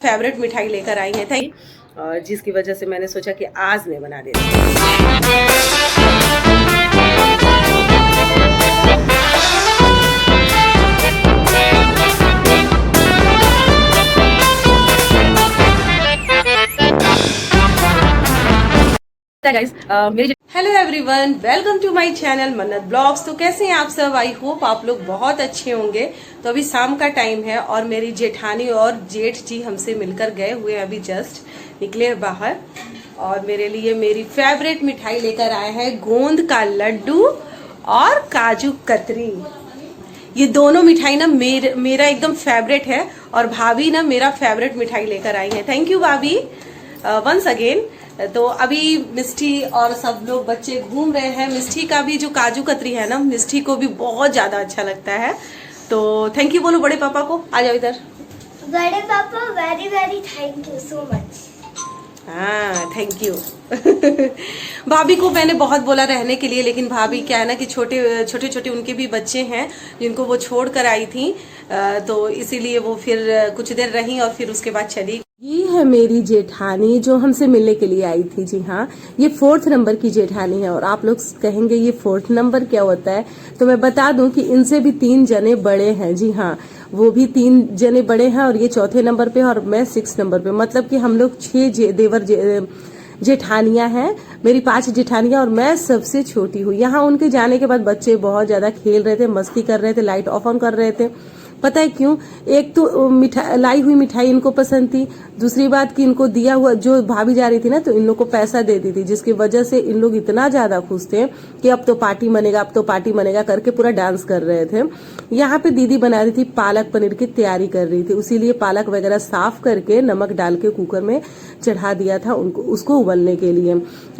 Favourite मिठाई लेकर आई है थैंक, और जिसकी वजह से मैंने सोचा कि आज मैं बना देती हूँ। Hello everyone, welcome to my channel Mannat blogs. तो कैसे हैं आप सब? आई होप आप लोग बहुत अच्छे होंगे। तो अभी शाम का टाइम है और मेरी जेठानी और जेठ जी हमसे मिलकर गए हुए हैं, अभी जस्ट निकले बाहर, और मेरे लिए मेरी फेवरेट मिठाई लेकर आए हैं गोंद का लड्डू और काजू कतरी। ये दोनों मिठाई ना मेरा एकदम फेवरेट है, और भाभी ना मेरा फेवरेट मिठाई लेकर आई है। थैंक यू भाभी वंस अगेन। तो अभी मिष्टी और सब लोग बच्चे घूम रहे हैं। मिष्टी का भी जो काजू कतरी है ना, मिष्टी को भी बहुत ज्यादा अच्छा लगता है। तो थैंक यू बोलो बड़े पापा को। आ जाओ इधर। बड़े पापा very very thank you so much. हाँ थैंक यू। भाभी को मैंने बहुत बोला रहने के लिए, लेकिन भाभी क्या है ना कि छोटे छोटे उनके भी बच्चे हैं जिनको वो छोड़ कर आई थी, तो इसीलिए वो फिर कुछ देर रही और फिर उसके बाद चली। ये है मेरी जेठानी जो हमसे मिलने के लिए आई थी। जी हाँ, ये 4th नंबर की जेठानी है। और आप लोग कहेंगे ये 4th नंबर क्या होता है, तो मैं बता दूं कि इनसे भी 3 जने बड़े हैं। जी हाँ, वो भी 3 जने बड़े हैं और ये 4थे नंबर पे और मैं 6 नंबर पे। मतलब कि हम लोग 6 देवर जेठानियां हैं। मेरी 5 जेठानियां और मैं सबसे छोटी हूँ। यहाँ उनके जाने के बाद बच्चे बहुत ज्यादा खेल रहे थे, मस्ती कर रहे थे, लाइट ऑफ ऑन कर रहे थे। पता है क्यों? एक तो लाई हुई मिठाई इनको पसंद थी, दूसरी बात कि इनको दिया हुआ जो भाभी जा रही थी ना, तो इन लोग को पैसा दे दी थी, जिसकी वजह से इन लोग इतना ज्यादा खुश थे कि अब तो पार्टी मनेगा, अब तो पार्टी मनेगा करके पूरा डांस कर रहे थे। यहाँ पे दीदी बना रही थी पालक पनीर की तैयारी कर रही थी, उसीलिए पालक वगैरह साफ करके नमक डाल के कुकर में चढ़ा दिया था उनको, उसको उबलने के लिए।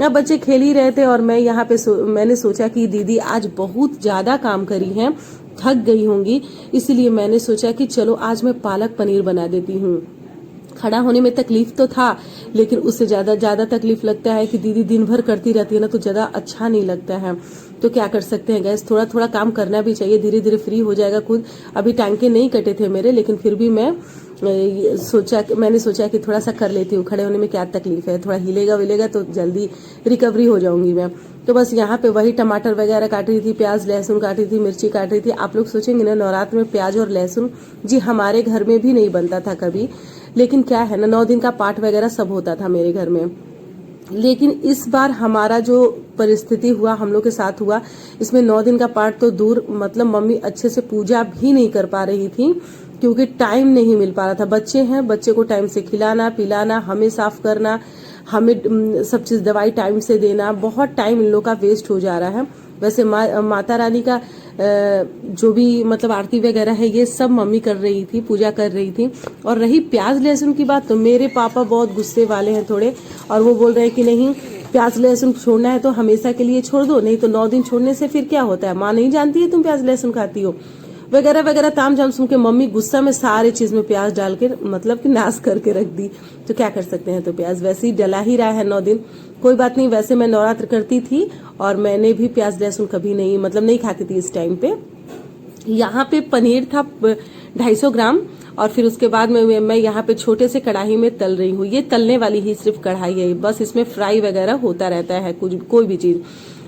अब बच्चे खेल ही रहे थे और मैं यहाँ पे मैंने सोचा कि दीदी आज बहुत ज्यादा काम करी है, थक गई होंगी, इसलिए मैंने सोचा कि चलो आज मैं पालक पनीर बना देती हूँ। खड़ा होने में तकलीफ तो था, लेकिन उससे ज्यादा तकलीफ लगता है कि दीदी दिन भर करती रहती है ना, तो ज्यादा अच्छा नहीं लगता है। तो क्या कर सकते हैं गैस, थोड़ा थोड़ा काम करना भी चाहिए, धीरे धीरे फ्री हो जाएगा खुद। अभी टांके नहीं कटे थे मेरे, लेकिन फिर भी मैंने सोचा कि थोड़ा सा कर लेती हूँ। खड़े होने में क्या तकलीफ है, थोड़ा हिलेगा विलेगा तो जल्दी रिकवरी हो जाऊंगी मैं। तो बस यहाँ पे वही टमाटर वगैरह काट रही थी, प्याज लहसुन काट रही थी, मिर्ची काट रही थी। आप लोग सोचेंगे ना नवरात्र में प्याज और लहसुन, जी हमारे घर में भी नहीं बनता था कभी, लेकिन क्या है ना 9 दिन का पाठ वगैरह सब होता था मेरे घर में। लेकिन इस बार हमारा जो परिस्थिति हुआ, हम लोग के साथ हुआ, इसमें 9 दिन का पाठ तो दूर, मतलब मम्मी अच्छे से पूजा भी नहीं कर पा रही थी क्योंकि टाइम नहीं मिल पा रहा था। बच्चे हैं, बच्चे को टाइम से खिलाना पिलाना, हमें साफ करना, हमें सब चीज दवाई टाइम से देना, बहुत टाइम इन लोग का वेस्ट हो जा रहा है। वैसे माता रानी का जो भी मतलब आरती वगैरह है ये सब मम्मी कर रही थी, पूजा कर रही थी। और रही प्याज लहसुन की बात, तो मेरे पापा बहुत गुस्से वाले हैं थोड़े, और वो बोल रहे हैं कि नहीं प्याज लहसुन छोड़ना है तो हमेशा के लिए छोड़ दो, नहीं तो 9 दिन छोड़ने से फिर क्या होता है, माँ नहीं जानती है तुम प्याज लहसुन खाती हो वगैरह वगैरह ताम झाम सुन के मम्मी गुस्सा में सारे चीज में प्याज डाल के मतलब कि नाश करके रख दी। तो क्या कर सकते हैं, तो प्याज वैसे ही डला ही रहा है 9 दिन, कोई बात नहीं। वैसे मैं नवरात्र करती थी और मैंने भी प्याज लहसुन कभी नहीं खाती थी इस टाइम पे। यहाँ पे पनीर था 250 ग्राम, और फिर उसके बाद में मैं यहाँ पे छोटे से कढ़ाई में तल रही हूँ। ये तलने वाली ही सिर्फ कढ़ाई है, बस इसमें फ्राई वगैरह होता रहता है कुछ कोई भी चीज।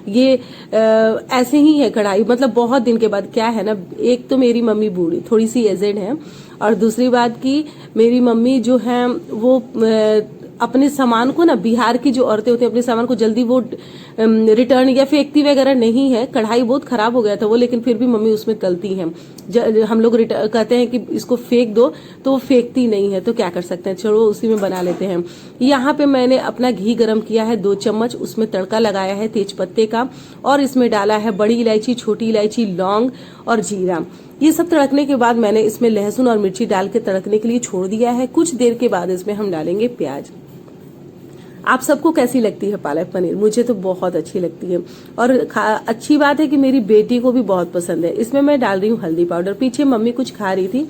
ये ऐसे ही है कढ़ाई, मतलब बहुत दिन के बाद। क्या है ना, एक तो मेरी मम्मी बूढ़ी थोड़ी सी एजेड है, और दूसरी बात की मेरी मम्मी जो है वो अपने सामान को ना, बिहार की जो औरतें होती हैं अपने सामान को जल्दी वो रिटर्न या फेंकती वगैरह नहीं है। कढ़ाई बहुत खराब हो गया था वो, लेकिन फिर भी मम्मी उसमें तलती हैं। हम लोग कहते हैं कि इसको फेंक दो, तो वो फेंकती नहीं है। तो क्या कर सकते हैं, चलो उसी में बना लेते हैं। यहाँ पे मैंने अपना घी गरम किया है 2 चम्मच, उसमें तड़का लगाया है तेज पत्ते का, और इसमें डाला है बड़ी इलायची, छोटी इलायची, लौंग और जीरा। ये सब तड़कने के बाद मैंने इसमें लहसुन और मिर्ची डाल के तड़कने के लिए छोड़ दिया है। कुछ देर के बाद इसमें हम डालेंगे प्याज। आप सबको कैसी लगती है पालक पनीर? मुझे तो बहुत अच्छी लगती है, और अच्छी बात है कि मेरी बेटी को भी बहुत पसंद है। इसमें मैं डाल रही हूँ हल्दी पाउडर। पीछे मम्मी कुछ खा रही थी,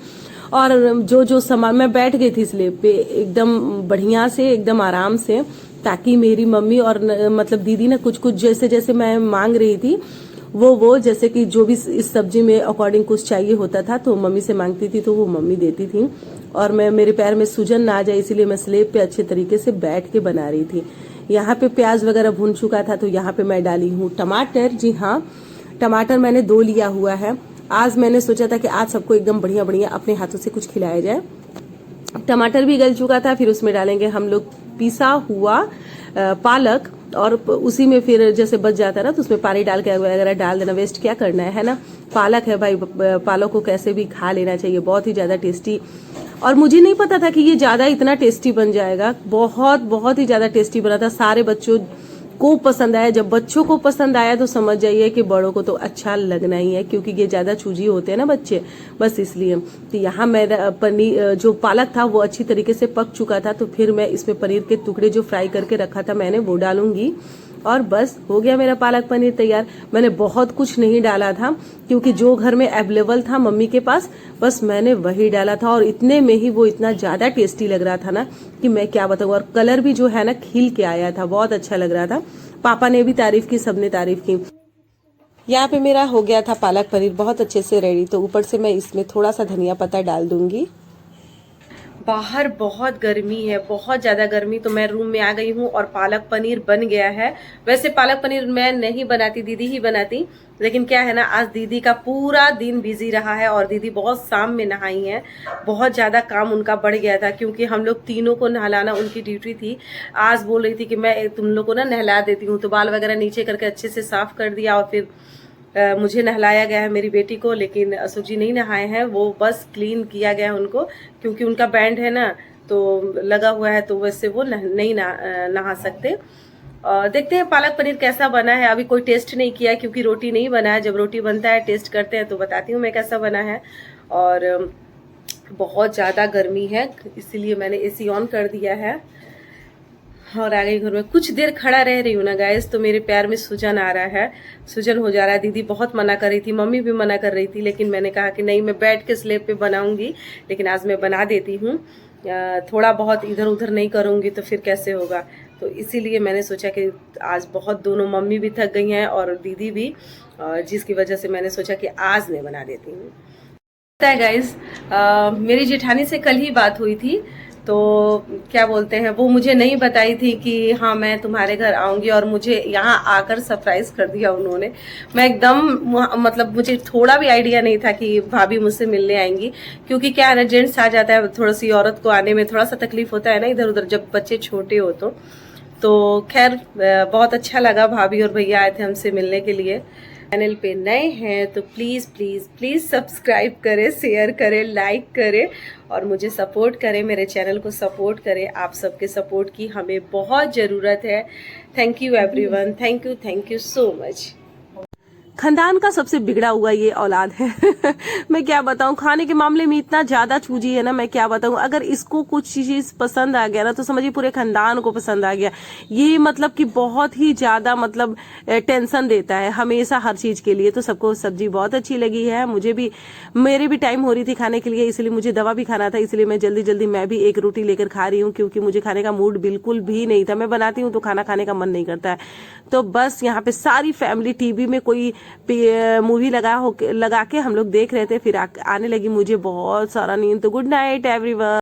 और जो सामान मैं बैठ गई थी स्लेब पे एकदम बढ़िया से, एकदम आराम से, ताकि मेरी मम्मी और मतलब दीदी ना कुछ जैसे जैसे मैं मांग रही थी वो जैसे कि जो भी इस सब्जी में अकॉर्डिंग कुछ चाहिए होता था तो मम्मी से मांगती थी, तो वो मम्मी देती थी। और मैं मेरे पैर में सूजन ना आ जाए इसीलिए मैं स्लेब पे अच्छे तरीके से बैठ के बना रही थी। यहाँ पे प्याज वगैरह भून चुका था तो यहाँ पे मैं डाली हूँ टमाटर। जी हाँ, टमाटर मैंने 2 लिया हुआ है। आज मैंने सोचा था कि आज सबको एकदम बढ़िया बढ़िया अपने हाथों से कुछ खिलाया जाए। टमाटर भी गल चुका था, फिर उसमें डालेंगे हम लोग पिसा हुआ पालक, और उसी में फिर जैसे बच जाता है ना तो उसमें पानी डाल के वगैरह डाल देना, वेस्ट क्या करना है ना। पालक है भाई, पालक को कैसे भी खा लेना चाहिए, बहुत ही ज्यादा टेस्टी। और मुझे नहीं पता था कि ये ज्यादा इतना टेस्टी बन जाएगा, बहुत बहुत ही ज्यादा टेस्टी बना था। सारे बच्चों को पसंद आया। जब बच्चों को पसंद आया तो समझ जाइए कि बड़ों को तो अच्छा लगना ही है, क्योंकि ये ज्यादा चूजी होते हैं ना बच्चे, बस इसलिए। तो यहाँ मेरा पनीर जो पालक था वो अच्छी तरीके से पक चुका था, तो फिर मैं इसमें पनीर के टुकड़े जो फ्राई करके रखा था मैंने वो डालूंगी, और बस हो गया मेरा पालक पनीर तैयार। मैंने बहुत कुछ नहीं डाला था क्योंकि जो घर में अवेलेबल था मम्मी के पास बस मैंने वही डाला था, और इतने में ही वो इतना ज्यादा टेस्टी लग रहा था ना कि मैं क्या बताऊं। और कलर भी जो है ना खिल के आया था, बहुत अच्छा लग रहा था। पापा ने भी तारीफ की, सबने तारीफ की। यहाँ पे मेरा हो गया था पालक पनीर बहुत अच्छे से रेडी, तो ऊपर से मैं इसमें थोड़ा सा धनिया पत्ता डाल दूंगी। बाहर बहुत गर्मी है, बहुत ज्यादा गर्मी, तो मैं रूम में आ गई हूँ और पालक पनीर बन गया है। वैसे पालक पनीर मैं नहीं बनाती, दीदी ही बनाती, लेकिन क्या है ना आज दीदी का पूरा दिन बिजी रहा है और दीदी बहुत शाम में नहाई है। बहुत ज्यादा काम उनका बढ़ गया था क्योंकि हम लोग तीनों को नहलाना उनकी ड्यूटी थी। आज बोल रही थी कि मैं तुम लोग को ना नहला देती हूँ, तो बाल वगैरह नीचे करके अच्छे से साफ कर दिया और फिर मुझे नहलाया गया है मेरी बेटी को। लेकिन अशोक जी नहीं नहाए हैं, वो बस क्लीन किया गया है उनको, क्योंकि उनका बैंड है ना तो लगा हुआ है, तो वैसे वो नहीं नहा सकते। देखते हैं पालक पनीर कैसा बना है। अभी कोई टेस्ट नहीं किया क्योंकि रोटी नहीं बना है, जब रोटी बनता है टेस्ट करते हैं तो बताती हूँ मैं कैसा बना है। और बहुत ज़्यादा गर्मी है इसीलिए मैंने एसी ऑन कर दिया है और आ गई घर में। कुछ देर खड़ा रह रही हूँ ना गाइस तो मेरे पैर में सूजन आ रहा है, सूजन हो जा रहा है। दीदी बहुत मना कर रही थी, मम्मी भी मना कर रही थी, लेकिन मैंने कहा कि नहीं मैं बैठ के स्लेब पे बनाऊंगी, लेकिन आज मैं बना देती हूँ। थोड़ा बहुत इधर उधर नहीं करूँगी तो फिर कैसे होगा, तो इसीलिए मैंने सोचा कि आज बहुत दोनों मम्मी भी थक गई हैं और दीदी भी, जिसकी वजह से मैंने सोचा कि आज मैं बना देती हूँ। पता है गाइस, मेरी जेठानी से कल ही बात हुई थी, तो क्या बोलते हैं वो मुझे नहीं बताई थी कि हाँ मैं तुम्हारे घर आऊंगी, और मुझे यहाँ आकर सरप्राइज कर दिया उन्होंने। मैं एकदम मतलब मुझे थोड़ा भी आइडिया नहीं था कि भाभी मुझसे मिलने आएंगी, क्योंकि क्या है ना जेंट्स आ जाता है थोड़ा सी औरत को आने में थोड़ा सा तकलीफ होता है ना इधर उधर जब बच्चे छोटे हो तो खैर बहुत अच्छा लगा, भाभी और भैया आए थे हमसे मिलने के लिए। चैनल पे नए हैं तो प्लीज़ प्लीज़ प्लीज़ सब्सक्राइब करें, शेयर करें, लाइक करें और मुझे सपोर्ट करें, मेरे चैनल को सपोर्ट करें। आप सबके सपोर्ट की हमें बहुत ज़रूरत है। Thank you everyone, thank you so much. खानदान का सबसे बिगड़ा हुआ ये औलाद है मैं क्या बताऊं, खाने के मामले में इतना ज्यादा चूजी है ना, मैं क्या बताऊं। अगर इसको कुछ चीज पसंद आ गया ना तो समझिए पूरे खानदान को पसंद आ गया। ये मतलब कि बहुत ही ज्यादा मतलब टेंशन देता है हमेशा हर चीज के लिए। तो सबको सब्जी बहुत अच्छी लगी है, मुझे भी, मेरे भी टाइम हो रही थी खाने के लिए, इसलिए मुझे दवा भी खाना था, इसलिए मैं जल्दी जल्दी मैं भी एक रोटी लेकर खा रही हूँ, क्योंकि मुझे खाने का मूड बिल्कुल भी नहीं था। मैं बनाती हूँ तो खाना खाने का मन नहीं करता है। तो बस यहाँ पे सारी फैमिली टीवी में कोई मूवी लगा के हम लोग देख रहे थे, फिर आने लगी मुझे बहुत सारा नींद। तो गुड नाइट एवरीवन।